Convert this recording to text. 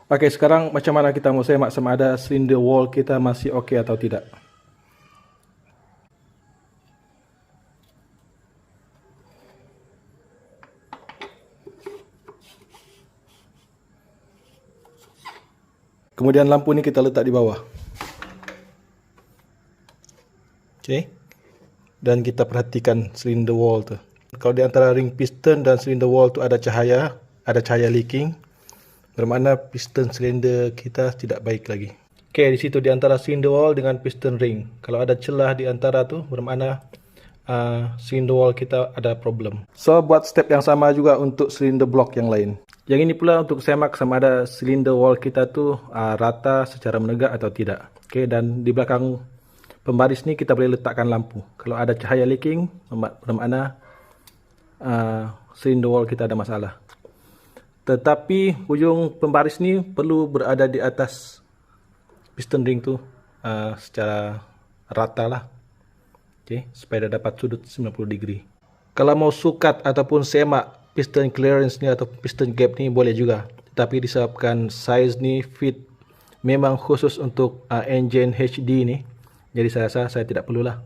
Okey, sekarang macam mana kita mau semak sama ada cylinder wall kita masih okey atau tidak. Kemudian lampu ni kita letak di bawah. Okey. Dan kita perhatikan cylinder wall tu. Kalau di antara ring piston dan cylinder wall tu ada cahaya leaking, bermakna piston silinder kita tidak baik lagi. Okey, di situ di antara cylinder wall dengan piston ring. Kalau ada celah di antara tu, bermakna cylinder wall kita ada problem. So, buat step yang sama juga untuk cylinder block yang lain. Yang ini pula untuk semak sama ada cylinder wall kita tu rata secara menegak atau tidak. Okey, dan di belakang pembaris ni kita boleh letakkan lampu. Kalau ada cahaya leaking, bermakna cylinder wall kita ada masalah. Tetapi hujung pembaris ni perlu berada di atas piston ring tu secara rata lah. Okay, supaya dia dapat sudut 90 degree. Kalau mau sukat ataupun semak piston clearance ni atau piston gap ni boleh juga. Tetapi disebabkan size ni fit memang khusus untuk engine HD ni, jadi saya rasa saya tidak perlulah.